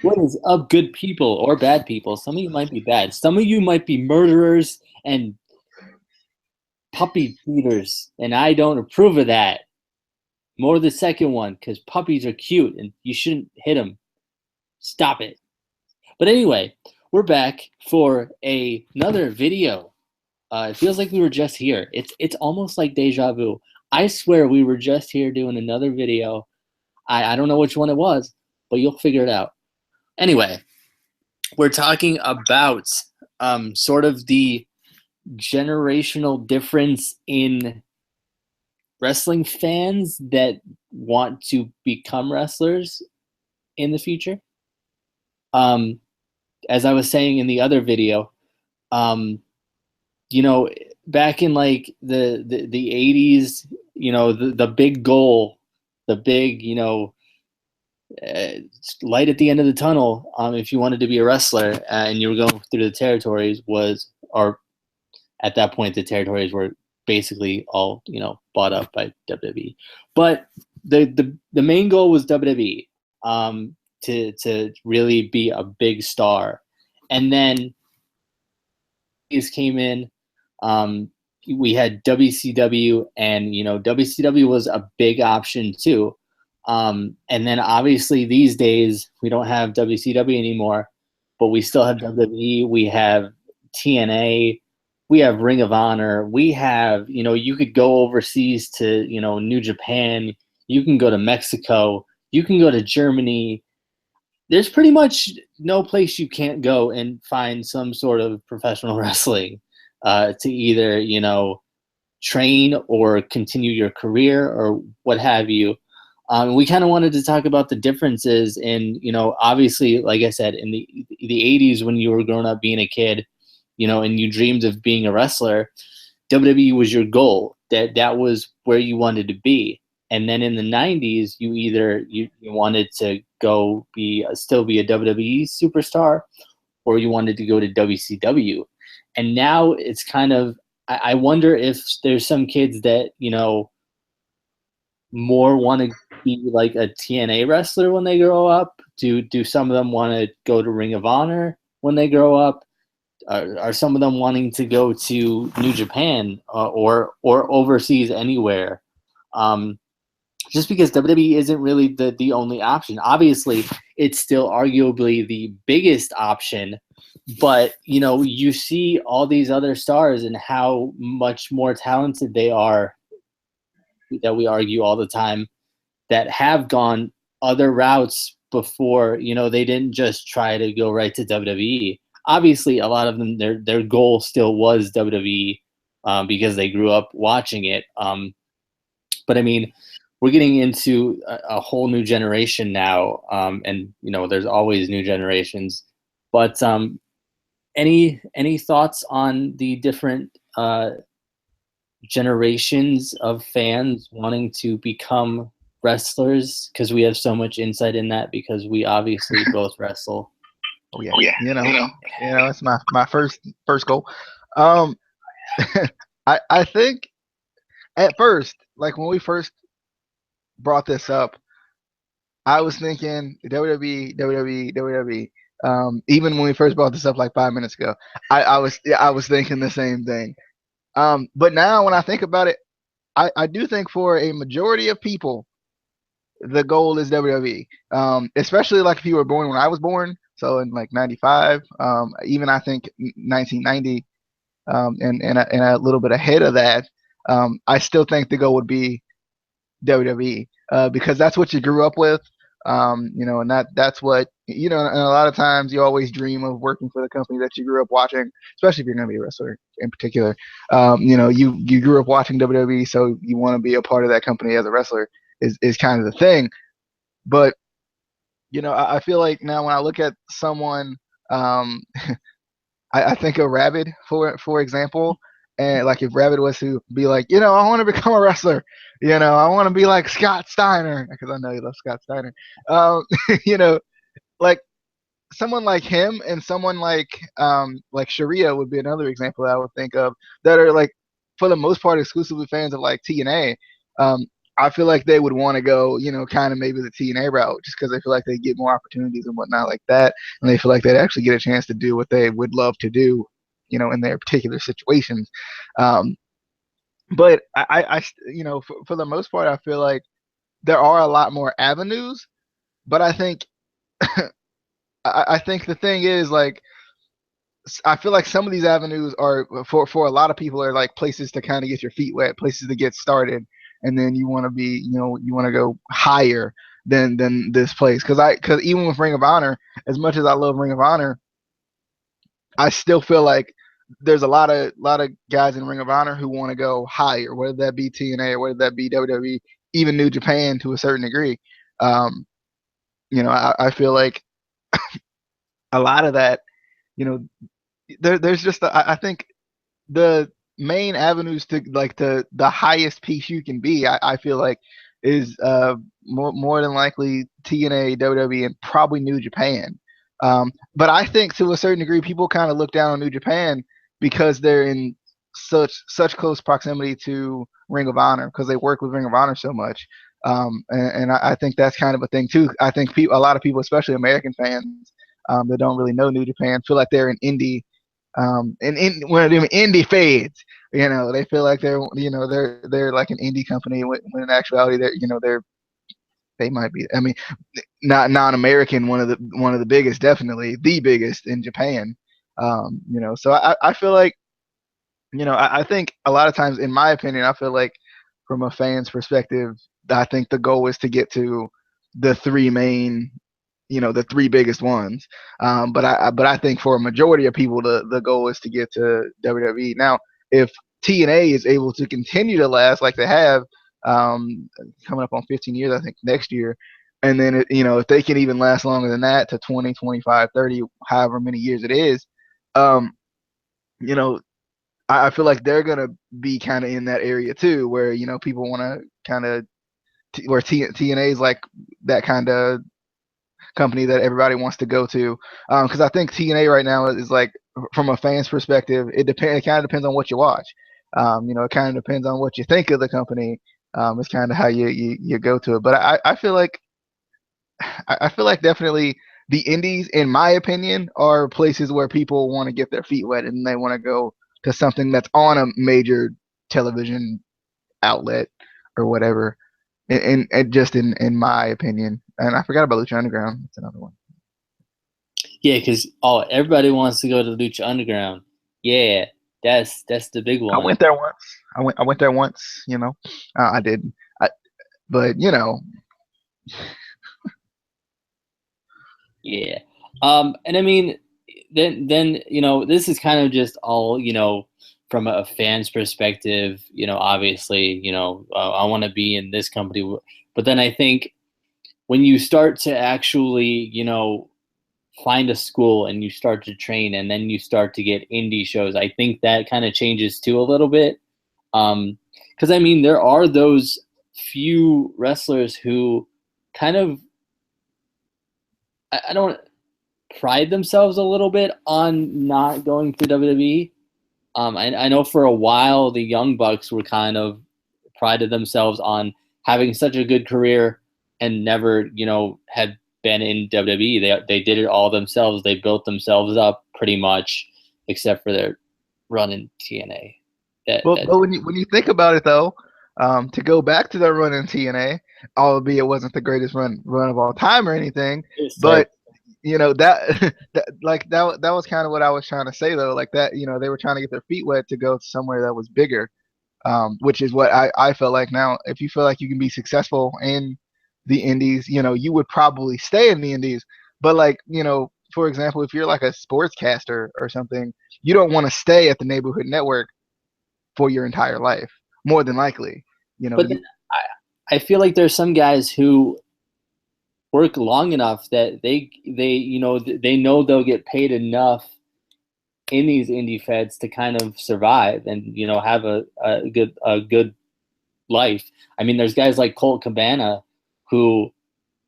What is up, good people or bad people? Some of you might be bad. Some of you might be murderers and puppy feeders, and I don't approve of that. More the second one, because puppies are cute and you shouldn't hit them. Stop it. But anyway, we're back for another video. It feels like we were just here. It's almost like deja vu. I swear we were just here doing another video. I don't know which one it was, but you'll figure it out. Anyway, we're talking about sort of the generational difference in wrestling fans that want to become wrestlers in the future. Um, as I was saying in the other video, um, you know, back in like the 80s, you know, the big goal, the big, uh, light at the end of the tunnel, if you wanted to be a wrestler and you were going through the territories was, or at that point, the territories were basically all, bought up by WWE. But the main goal was WWE, to really be a big star. And then these came in. We had WCW, and WCW was a big option too. And then obviously these days we don't have WCW anymore, but we still have WWE. We have TNA. We have Ring of Honor. We have, you could go overseas to, New Japan. You can go to Mexico. You can go to Germany. There's pretty much no place you can't go and find some sort of professional wrestling to either, train or continue your career or what have you. We kind of wanted to talk about the differences in, obviously, like I said, in the 80s when you were growing up being a kid, and you dreamed of being a wrestler, WWE was your goal. That was where you wanted to be. And then in the 90s, you wanted to go still be a WWE superstar, or you wanted to go to WCW. And now it's kind of, I wonder if there's some kids that, more want to be like a TNA wrestler when they grow up. Do some of them want to go to Ring of Honor when they grow up? Are some of them wanting to go to New Japan or overseas anywhere? Just because WWE isn't really the only option. Obviously, it's still arguably the biggest option, but you see all these other stars and how much more talented they are, that we argue all the time, that have gone other routes before. They didn't just try to go right to WWE. Obviously, a lot of them, their goal still was WWE, because they grew up watching it. But I mean, we're getting into a whole new generation now, and there's always new generations. But any thoughts on the different generations of fans wanting to become wrestlers? Because we have so much insight in that, because we obviously both wrestle. Oh yeah, it's my first goal. Um, I think at first, like when we first brought this up, I was thinking WWE, WWE, WWE. Even when we first brought this up like 5 minutes ago, I was thinking the same thing. But now when I think about it, I do think for a majority of people, the goal is WWE. Especially like if you were born when I was born, so in like '95, even I think 1990, and a little bit ahead of that, I still think the goal would be WWE, because that's what you grew up with. And that's what, and a lot of times you always dream of working for the company that you grew up watching, especially if you're going to be a wrestler in particular. You grew up watching WWE, so you want to be a part of that company as a wrestler is kind of the thing. But I feel like now when I look at someone, I think of Rabbit for example, and like if Rabbit was to be like, I want to become a wrestler, I want to be like Scott Steiner, because I know you love Scott Steiner. Um, you know, like someone like him and someone like Sharia would be another example that I would think of, that are like for the most part exclusively fans of like TNA. Um, I feel like they would want to go, kind of maybe the TNA route, just because they feel like they get more opportunities and whatnot like that, and they feel like they'd actually get a chance to do what they would love to do, in their particular situations. Um, but for the most part, I feel like there are a lot more avenues. But I think I think the thing is, like, I feel like some of these avenues are for a lot of people are like places to kind of get your feet wet, places to get started, and then you want to be, you want to go higher than this place. Because even with Ring of Honor, as much as I love Ring of Honor, I still feel like there's a lot of guys in Ring of Honor who want to go higher, whether that be TNA or whether that be WWE, even New Japan to a certain degree. Um, I feel like a lot of that, you know, there's just I think the main avenues to like the highest piece you can be, I feel like is more than likely TNA, WWE, and probably New Japan. But I think to a certain degree, people kind of look down on New Japan because they're in such close proximity to Ring of Honor because they work with Ring of Honor so much. And I think that's kind of a thing too. I think a lot of people, especially American fans, that don't really know New Japan, feel like they're an indie and one of them indie feds. They feel like they're like an indie company when in actuality they might be. I mean, not non-American, one of the biggest, definitely the biggest in Japan. So I feel like I think a lot of times, in my opinion, I feel like from a fan's perspective, I think the goal is to get to the three main the three biggest ones. But I think for a majority of people, the goal is to get to WWE. Now, if TNA is able to continue to last like they have, coming up on 15 years, I think next year, and then if they can even last longer than that to 20, 25, 30, however many years it is, um, you know, I feel like they're gonna be kind of in that area too, where people want to kind of where TNA is like that kind of company that everybody wants to go to. Because I think TNA right now is like, from a fan's perspective, it kind of depends on what you watch. It kind of depends on what you think of the company. It's kind of how you go to it. But I feel like definitely the indies, in my opinion, are places where people want to get their feet wet and they want to go to something that's on a major television outlet or whatever. And just in my opinion, and I forgot about Lucha Underground. That's another one. Yeah, because everybody wants to go to Lucha Underground. Yeah, that's the big I one. went there once. I went there once. I did. But Yeah. And I mean, then this is kind of just all from a fan's perspective. Obviously, I want to be in this company, but then I think when you start to actually, find a school and you start to train, and then you start to get indie shows, I think that kind of changes too a little bit. Because I mean, there are those few wrestlers who kind of, I don't pride themselves a little bit on not going to WWE. I know for a while the Young Bucks were kind of prided themselves on having such a good career and never, had been in WWE. They did it all themselves. They built themselves up pretty much, except for their run in TNA. but when you think about it though, to go back to their run in TNA, albeit it wasn't the greatest run of all time or anything, It's terrible. but that, that was kind of what I was trying to say though. Like that, they were trying to get their feet wet to go to somewhere that was bigger, which is what I felt like. Now, if you feel like you can be successful in the indies, you would probably stay in the indies. But like, for example, if you're like a sportscaster or something, you don't want to stay at the neighborhood network for your entire life. More than likely, But then I feel like there's some guys who work long enough that they know they'll get paid enough in these indie feds to kind of survive and have a good life. I mean, there's guys like Colt Cabana who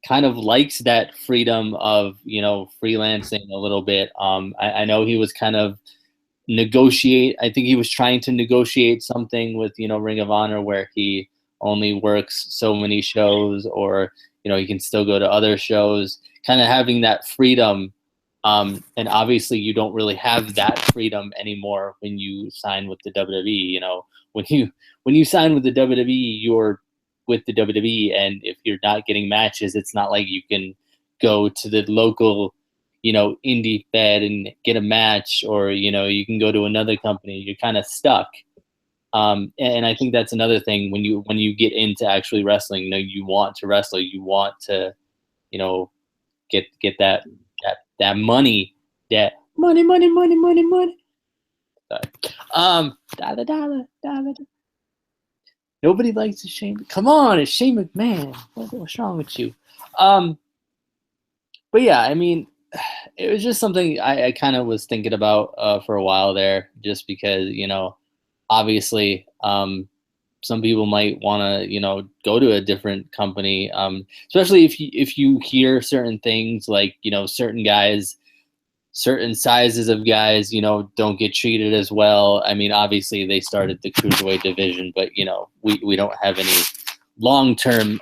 kind of likes that freedom of freelancing a little bit. I know he was kind of I think he was trying to negotiate something with Ring of Honor where he only works so many shows, or he can still go to other shows. Kind of having that freedom, and obviously you don't really have that freedom anymore when you sign with the WWE. When you sign with the WWE, you're with the WWE, and if you're not getting matches, it's not like you can go to the local indie fed and get a match, or you can go to another company. You're kind of stuck. And I think that's another thing when you get into actually wrestling. You want to wrestle. You want to get that money, money. Sorry. Dollar. Nobody likes Shane. Come on, it's Shane McMahon. What's wrong with you? But yeah, I mean, it was just something I kind of was thinking about for a while there, just because obviously some people might want to go to a different company, especially if you hear certain things like certain guys, certain sizes of guys don't get treated as well. I mean, obviously they started the cruiserweight division, but we don't have any long-term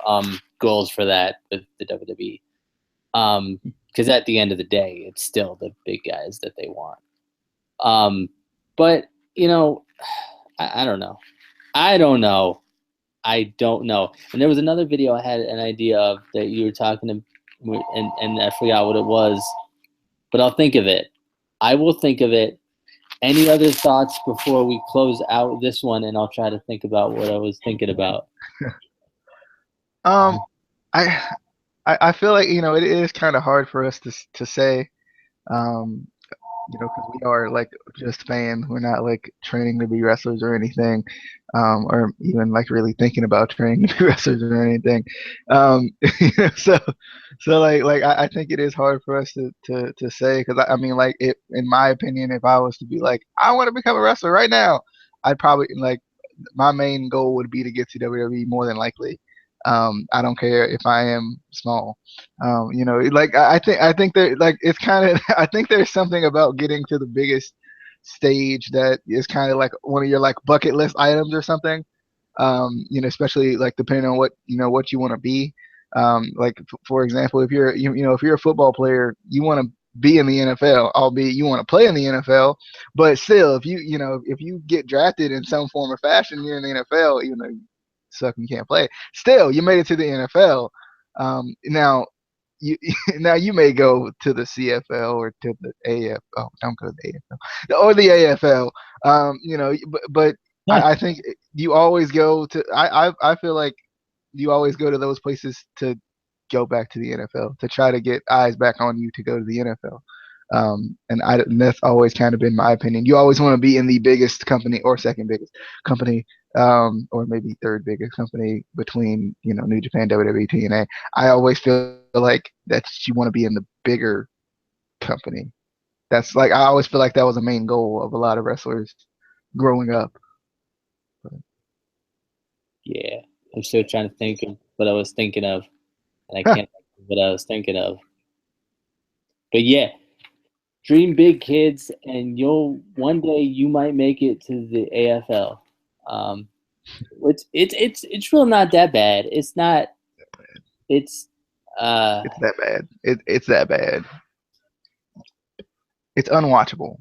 goals for that with the WWE, because at the end of the day it's still the big guys that they want. But I don't know. I don't know. And there was another video I had an idea of that you were talking to, and I forgot what it was, but I'll think of it. I will think of it. Any other thoughts before we close out this one? And I'll try to think about what I was thinking about. I feel like it is kind of hard for us to say, because we are like just fans. We're not like training to be wrestlers or anything, or even like really thinking about training to be wrestlers or anything. So like I think it is hard for us to say, because I mean, like, in my opinion, if I was to be like, I want to become a wrestler right now, I'd probably, like, my main goal would be to get to WWE more than likely. I don't care if I am small. Like, I think that, like, it's kind of I think there's something about getting to the biggest stage that is kind of like one of your like bucket list items or something. Especially like depending on what you want to be. Like, for example, if you're if you're a football player, you want to be in the NFL, albeit you want to play in the NFL, but still, if you get drafted in some form or fashion, you're in the NFL, even though you suck and you can't play. Still, you made it to the NFL. Now you now you may go to the CFL or to the AF. Oh, don't go to the AFL or the AFL. But I think you always go to. I feel like you always go to those places to go back to the NFL, to try to get eyes back on you to go to the NFL. And that's always kind of been my opinion. You always want to be in the biggest company or second biggest company, or maybe third biggest company between New Japan, WWE, TNA. I always feel like that you want to be in the bigger company. That's like, I always feel like that was a main goal of a lot of wrestlers growing up. Yeah, I'm still trying to think of what I was thinking of, and I can't think of what I was thinking of. But yeah, dream big, kids, and one day you might make it to the AFL. It's really not that bad. It's not. It's that bad. It's that bad. It's unwatchable.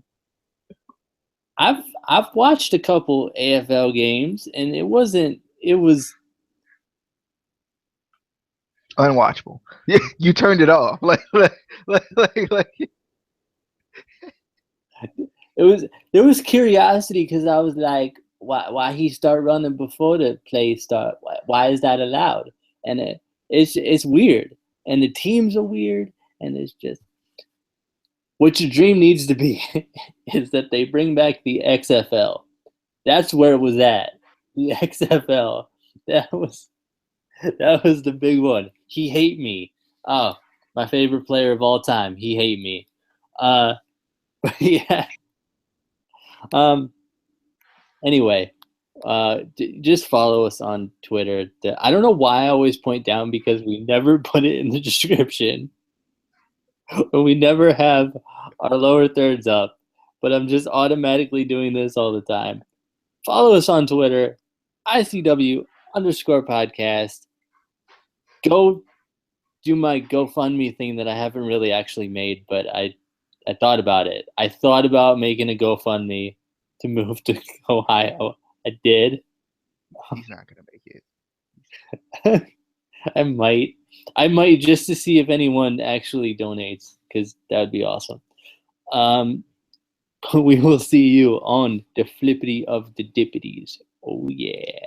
I've watched a couple AFL games, and it was unwatchable. You turned it off. Like there was curiosity, because I was like, why he start running before the play start? Why is that allowed? And it's weird, and the teams are weird, and it's just what your dream needs to be is that they bring back the XFL. That's where it was at. The XFL. That was the big one. He hate me. Oh, my favorite player of all time. He hate me. But yeah. Anyway, just follow us on Twitter. I don't know why I always point down, because we never put it in the description. We never have our lower thirds up, but I'm just automatically doing this all the time. Follow us on Twitter, ICW _podcast. Go do my GoFundMe thing that I haven't really actually made, but I thought about it. I thought about making a GoFundMe to move to Ohio. I did. He's not gonna make it. I might just to see if anyone actually donates, because that would be awesome. We will see you on the flippity of the dippities. Oh yeah.